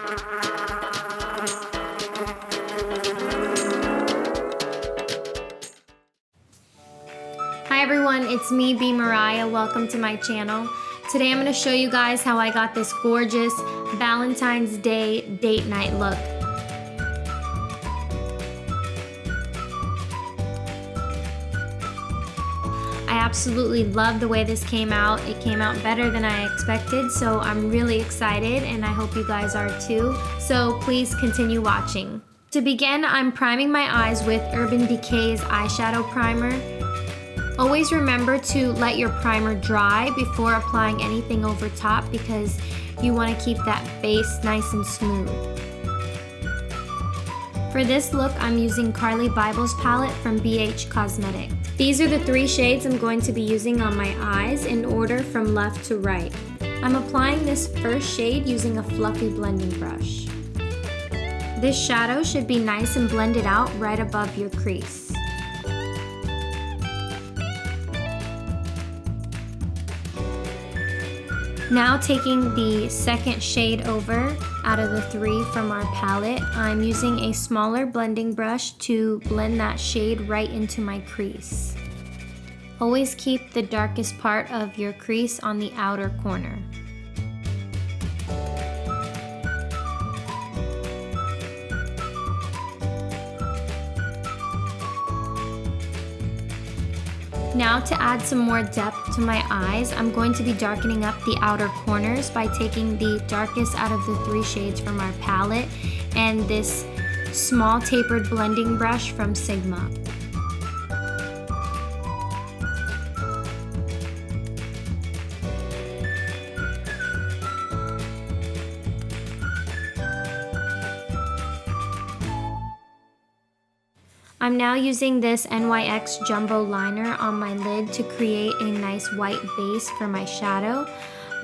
Hi everyone, it's me, B. Mariah. Welcome to my channel. Today I'm going to show you guys how I got this gorgeous Valentine's Day date night look. I absolutely love the way this came out. It came out better than I expected, so I'm really excited and I hope you guys are too. So please continue watching. To begin, I'm priming my eyes with Urban Decay's eyeshadow primer. Always remember to let your primer dry before applying anything over top because you want to keep that base nice and smooth. For this look, I'm using Carli Bybel's palette from Beige Cosmetics. These are the 3 shades I'm going to be using on my eyes in order from left to right. I'm applying this first shade using a fluffy blending brush. This shadow should be nice and blended out right above your crease. Now taking the second shade over out of the 3 from our palette, I'm using a smaller blending brush to blend that shade right into my crease. Always keep the darkest part of your crease on the outer corner. Now to add some more depth to my eyes, I'm going to be darkening up the outer corners by taking the darkest out of the 3 shades from our palette and this small tapered blending brush from Sigma. I'm now using this NYX Jumbo Liner on my lid to create a nice white base for my shadow,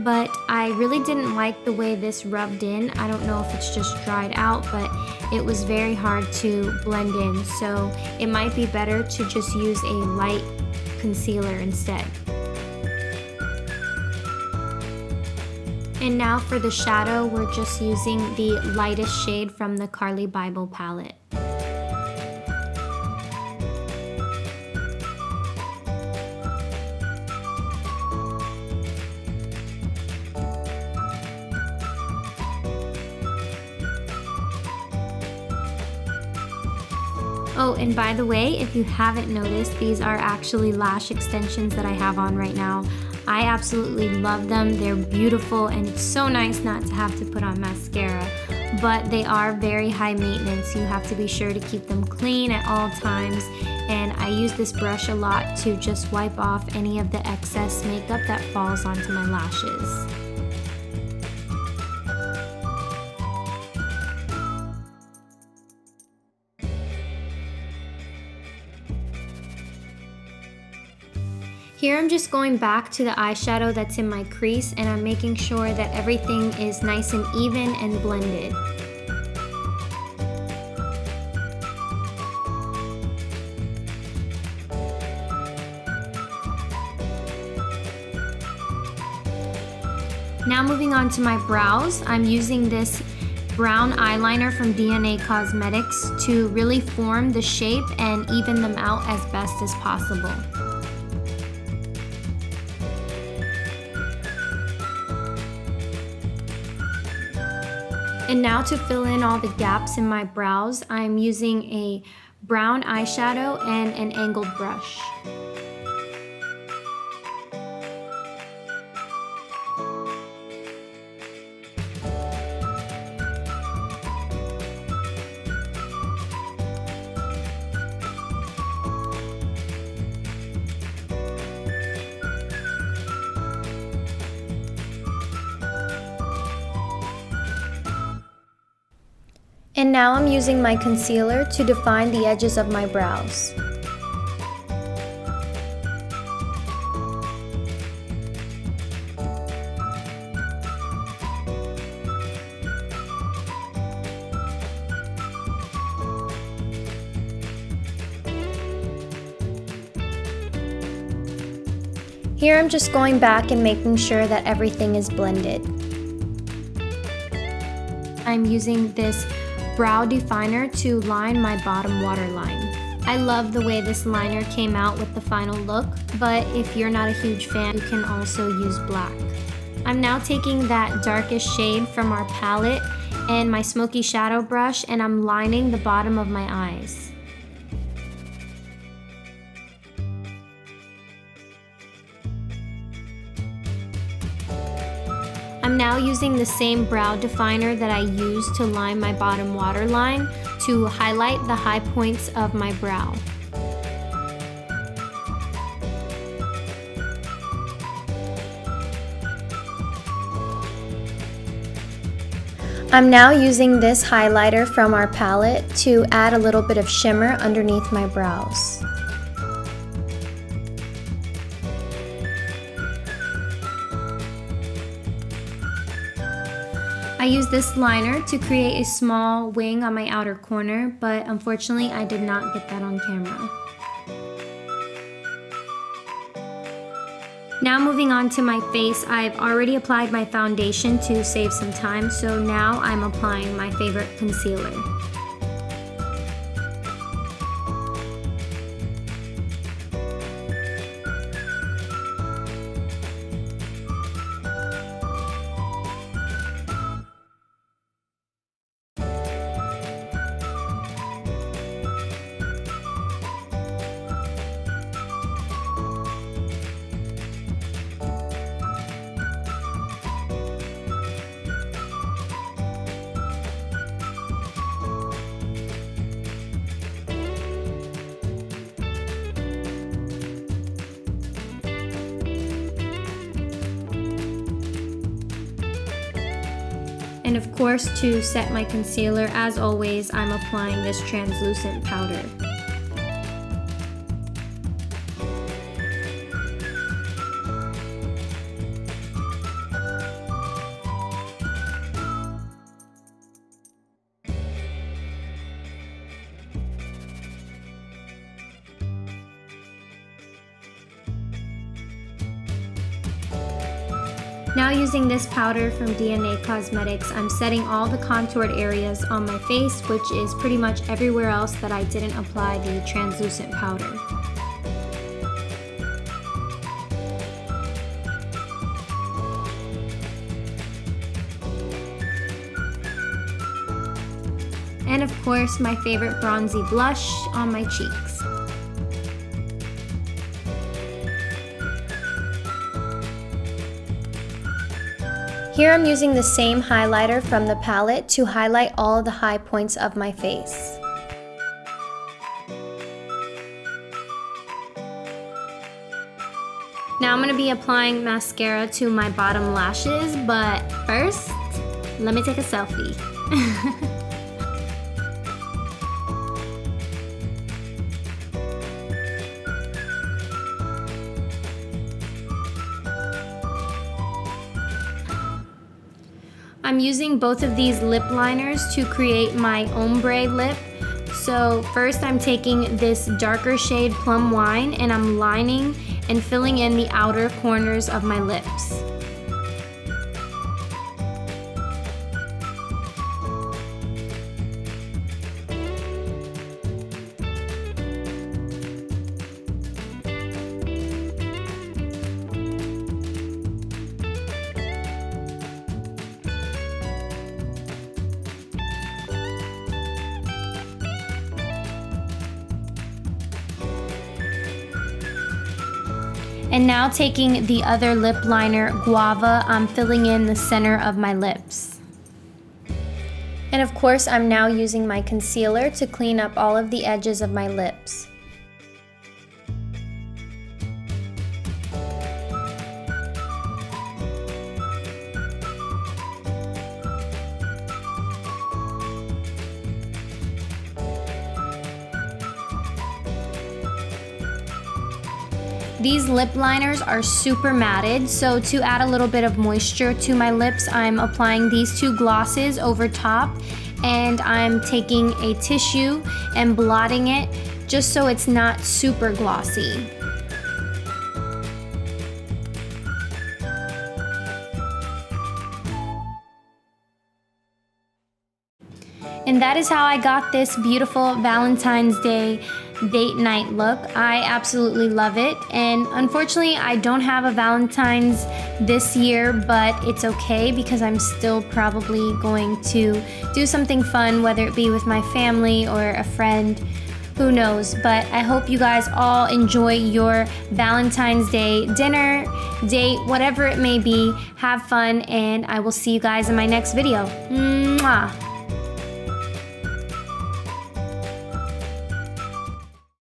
but I really didn't like the way this rubbed in. I don't know if it's just dried out, but it was very hard to blend in, so it might be better to just use a light concealer instead. And now for the shadow, we're just using the lightest shade from the Carli Bybel palette. Oh, and by the way, if you haven't noticed, these are actually lash extensions that I have on right now. I absolutely love them. They're beautiful and it's so nice not to have to put on mascara, but they are very high maintenance. You have to be sure to keep them clean at all times, and I use this brush a lot to just wipe off any of the excess makeup that falls onto my lashes. Here I'm just going back to the eyeshadow that's in my crease and I'm making sure that everything is nice and even and blended. Now moving on to my brows, I'm using this brown eyeliner from DNA Cosmetics to really form the shape and even them out as best as possible. And now to fill in all the gaps in my brows, I'm using a brown eyeshadow and an angled brush. And now I'm using my concealer to define the edges of my brows. Here I'm just going back and making sure that everything is blended. I'm using this brow definer to line my bottom waterline. I love the way this liner came out with the final look, but if you're not a huge fan, you can also use black. I'm now taking that darkest shade from our palette and my smoky shadow brush, and I'm lining the bottom of my eyes. I'm now using the same brow definer that I used to line my bottom waterline to highlight the high points of my brow. I'm now using this highlighter from our palette to add a little bit of shimmer underneath my brows. I used this liner to create a small wing on my outer corner, but unfortunately I did not get that on camera. Now moving on to my face, I've already applied my foundation to save some time, so now I'm applying my favorite concealer. And of course, to set my concealer, as always, I'm applying this translucent powder. Now using this powder from DNA Cosmetics, I'm setting all the contoured areas on my face, which is pretty much everywhere else that I didn't apply the translucent powder. And of course, my favorite bronzy blush on my cheeks. Here I'm using the same highlighter from the palette to highlight all of the high points of my face. Now I'm going to be applying mascara to my bottom lashes, but first, let me take a selfie. I'm using both of these lip liners to create my ombre lip. So first I'm taking this darker shade Plum Wine and I'm lining and filling in the outer corners of my lips. And now taking the other lip liner, Guava, I'm filling in the center of my lips. And of course, I'm now using my concealer to clean up all of the edges of my lips. These lip liners are super matted, so to add a little bit of moisture to my lips, I'm applying these two glosses over top, and I'm taking a tissue and blotting it just so it's not super glossy. And that is how I got this beautiful Valentine's Day date night look. I absolutely love it, and unfortunately I don't have a Valentine's this year, but it's okay because I'm still probably going to do something fun, whether it be with my family or a friend, who knows. But I hope you guys all enjoy your Valentine's Day dinner, date, whatever it may be. Have fun, and I will see you guys in my next video. Mwah!